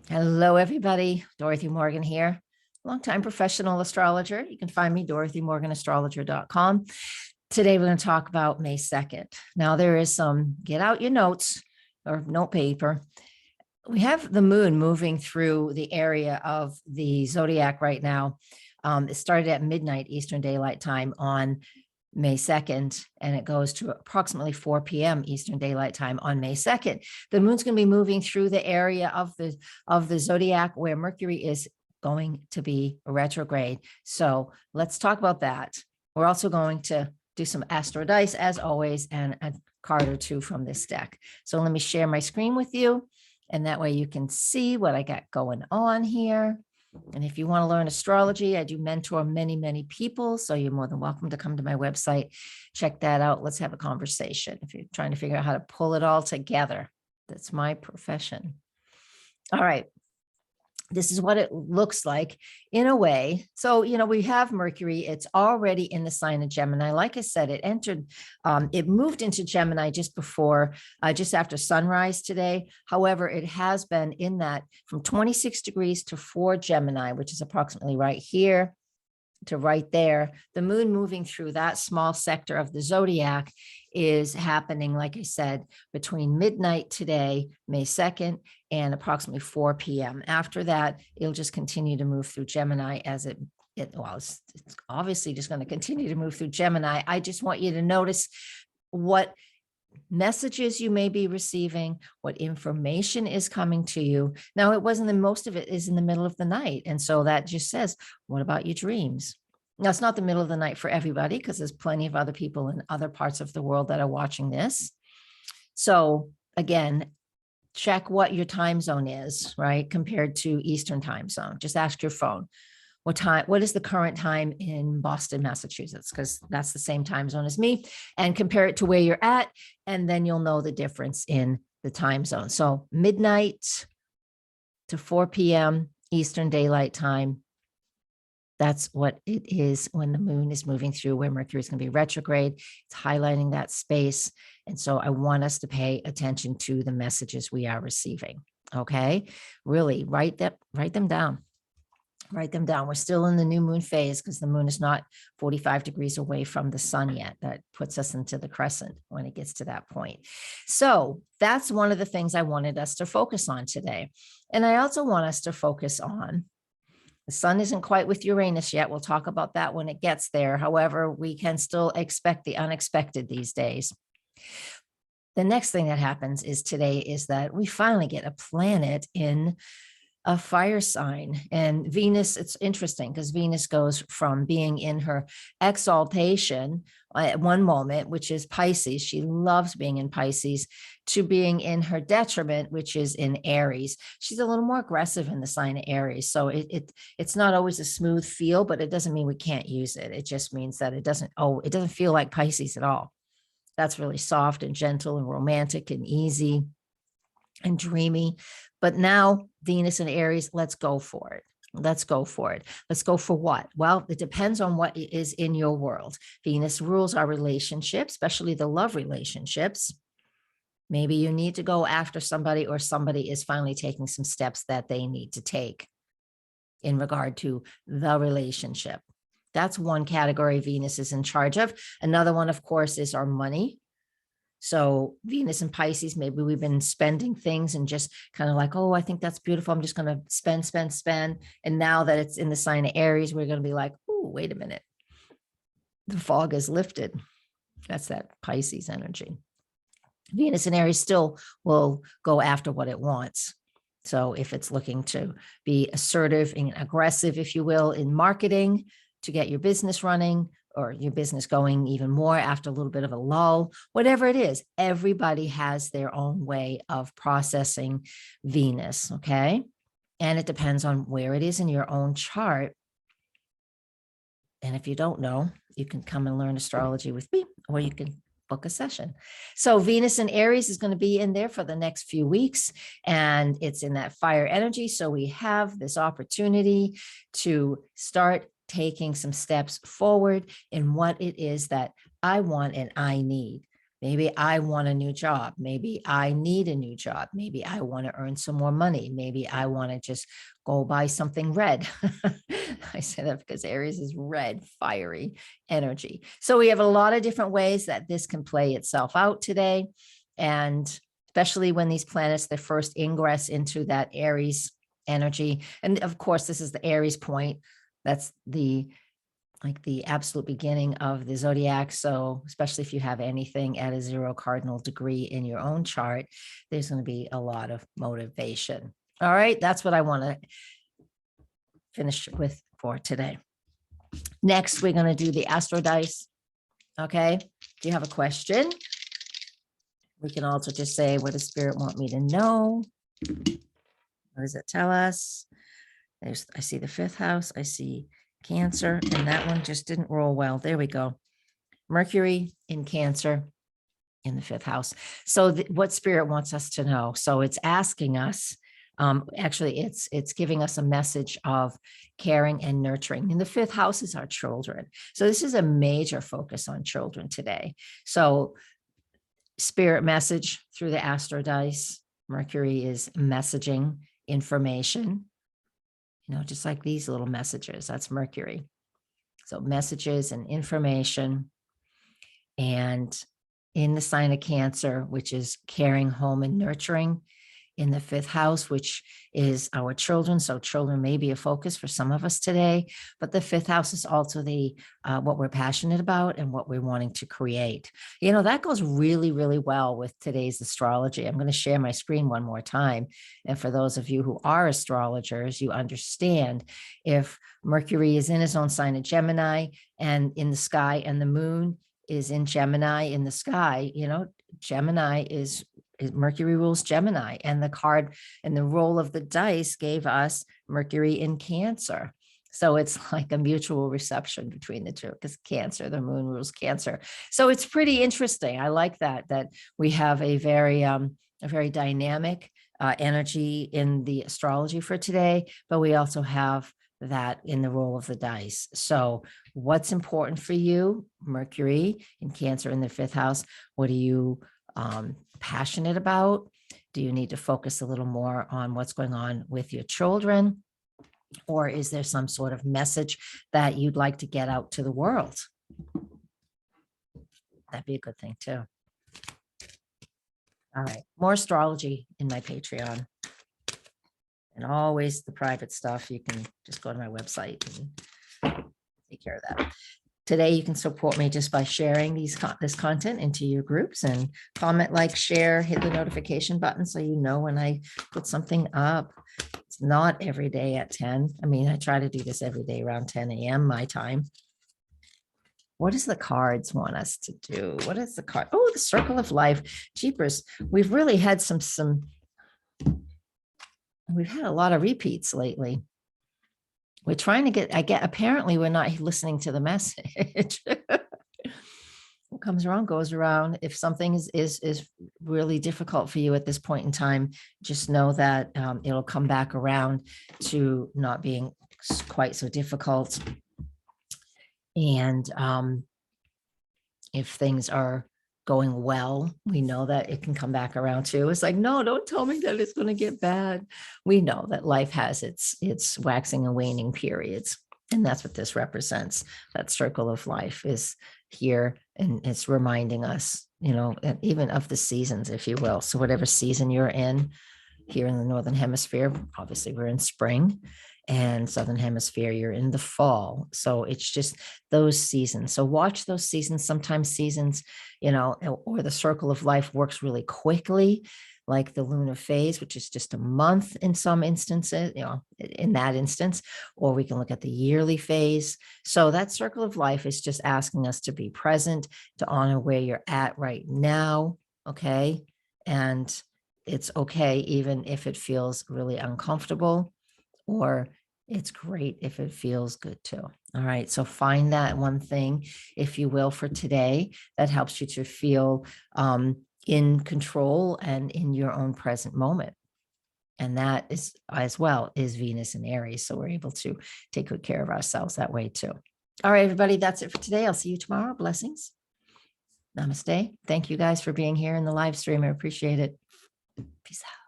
Hello, everybody. Dorothy Morgan here, longtime professional astrologer. You can find me, DorothyMorganAstrologer.com. Today, we're going to talk about May 2nd. Now, there is some, get out your notes or note paper. We have the moon moving through the area of the zodiac right now. It started at midnight Eastern Daylight Time on May 2nd, and it goes to approximately 4 p.m. Eastern Daylight Time on May 2nd. The moon's going to be moving through the area of the zodiac where Mercury is going to be retrograde. So let's talk about that. We're also going to do some Astro Dice as always, and a card or two from this deck. So let me share my screen with you, and that way you can see what I got going on here. And if you want to learn astrology, I do mentor many, many people. So you're more than welcome to come to my website. Check that out. Let's have a conversation. If you're trying to figure out how to pull it all together, that's my profession. All right. This is what it looks like in a way. So, we have Mercury. It's already in the sign of Gemini. Like I said, it moved into Gemini just after sunrise today. However, it has been in that from 26 degrees to 4 Gemini, which is approximately right here to right there. The moon moving through that small sector of the zodiac is happening, like I said, between midnight today, May 2nd, and approximately 4 p.m. After that, it'll just continue to move through Gemini as it's obviously just going to continue to move through Gemini. I just want you to notice what messages you may be receiving, what information is coming to you. Now, most of it is in the middle of the night. And so that just says, what about your dreams? Now, it's not the middle of the night for everybody because there's plenty of other people in other parts of the world that are watching this. So again, check what your time zone is, right? Compared to Eastern time zone. Just ask your phone. What is the current time in Boston, Massachusetts? Because that's the same time zone as me, and compare it to where you're at, and then you'll know the difference in the time zone. So midnight to 4 p.m. Eastern Daylight Time. That's what it is when the moon is moving through where Mercury is going to be retrograde. It's highlighting that space. And so I want us to pay attention to the messages we are receiving. Okay. Really write them down. Write them down. We're still in the new moon phase because the moon is not 45 degrees away from the sun yet. That puts us into the crescent when it gets to that point. So that's one of the things I wanted us to focus on today. And I also want us to focus on the sun isn't quite with Uranus yet. We'll talk about that when it gets there. However, we can still expect the unexpected these days. The next thing that happens today is that we finally get a planet in a fire sign. And Venus, it's interesting because Venus goes from being in her exaltation at one moment, which is Pisces. She loves being in Pisces, to being in her detriment, which is in Aries. She's a little more aggressive in the sign of Aries. So it's not always a smooth feel, but it doesn't mean we can't use it. It just means that it doesn't feel like Pisces at all. That's really soft and gentle and romantic and easy and dreamy. But now Venus and Aries, let's go for it. Let's go for it. Let's go for what? Well, it depends on what is in your world. Venus rules our relationships, especially the love relationships. Maybe you need to go after somebody, or somebody is finally taking some steps that they need to take in regard to the relationship. That's one category Venus is in charge of. Another one, of course, is our money. So Venus and Pisces, maybe we've been spending things and just kind of like, oh, I think that's beautiful. I'm just going to spend. And now that it's in the sign of Aries, we're going to be like, oh, wait a minute. The fog is lifted. That's that Pisces energy. Venus and Aries still will go after what it wants. So if it's looking to be assertive and aggressive, if you will, in marketing to get your business running, or your business going even more after a little bit of a lull, whatever it is, everybody has their own way of processing Venus, okay? And it depends on where it is in your own chart. And if you don't know, you can come and learn astrology with me, or you can book a session. So Venus and Aries is going to be in there for the next few weeks, and it's in that fire energy. So we have this opportunity to start taking some steps forward in what it is that I want and I need. Maybe I want a new job. Maybe I need a new job. Maybe I want to earn some more money. Maybe I want to just go buy something red. I say that because Aries is red, fiery energy. So we have a lot of different ways that this can play itself out today. And especially when these planets, their first ingress into that Aries energy. And of course, this is the Aries point. That's the absolute beginning of the zodiac. So especially if you have anything at a 0 cardinal degree in your own chart, there's going to be a lot of motivation. All right. That's what I want to finish with for today. Next, we're going to do the Astro Dice. Okay. Do you have a question? We can also just say, what does Spirit want me to know? What does it tell us? I see the 5th house. I see Cancer, and that one just didn't roll well. There we go. Mercury in Cancer in the 5th house. So what Spirit wants us to know. So it's asking us, actually it's giving us a message of caring and nurturing. And the 5th house is our children. So this is a major focus on children today. So Spirit message through the Astro Dice. Mercury is messaging information. Just like these little messages, that's Mercury. So messages and information. And in the sign of Cancer, which is caring, home, and nurturing, in the 5th house, which is our children. So children may be a focus for some of us today, but the 5th house is also the what we're passionate about and what we're wanting to create. That goes really, really well with today's astrology. I'm going to share my screen one more time. And for those of you who are astrologers, you understand if Mercury is in his own sign of Gemini and in the sky, and the moon is in Gemini in the sky, Gemini is Mercury rules Gemini, and the card and the roll of the dice gave us Mercury in Cancer. So it's like a mutual reception between the two, because Cancer, the moon rules Cancer. So it's pretty interesting. I like that we have a very dynamic energy in the astrology for today, but we also have that in the roll of the dice. So what's important for you? Mercury in Cancer in the 5th house. What are you passionate about? Do you need to focus a little more on what's going on with your children? Or is there some sort of message that you'd like to get out to the world? That'd be a good thing too. All right, more astrology in my Patreon. And always the private stuff, you can just go to my website and take care of that. Today, you can support me just by sharing this content into your groups, and comment, like, share, hit the notification button so you know when I put something up. It's not every day at 10. I mean, I try to do this every day around 10 a.m. my time. What does the cards want us to do? What is the card? Oh, the Circle of Life. Jeepers. We've really had we've had a lot of repeats lately. We're trying to apparently we're not listening to the message. What comes around goes around. If something is really difficult for you at this point in time, just know that it'll come back around to not being quite so difficult. And if things are going well, we know that it can come back around too. It's like, no, don't tell me that it's going to get bad. We know that life has its waxing and waning periods. And that's what this represents. That circle of life is here, and it's reminding us, even of the seasons, if you will. So whatever season you're in here in the Northern Hemisphere, obviously we're in spring, and Southern Hemisphere, you're in the fall. So it's just those seasons. So watch those seasons. Sometimes seasons, or the circle of life works really quickly, like the lunar phase, which is just a month in some instances, in that instance, or we can look at the yearly phase. So that circle of life is just asking us to be present, to honor where you're at right now. Okay. And it's okay, even if it feels really uncomfortable, or it's great if it feels good too. All right. So find that one thing, if you will, for today that helps you to feel in control and in your own present moment. And that is, as well, is Venus and Aries. So we're able to take good care of ourselves that way too. All right, everybody, that's it for today. I'll see you tomorrow. Blessings. Namaste. Thank you guys for being here in the live stream. I appreciate it. Peace out.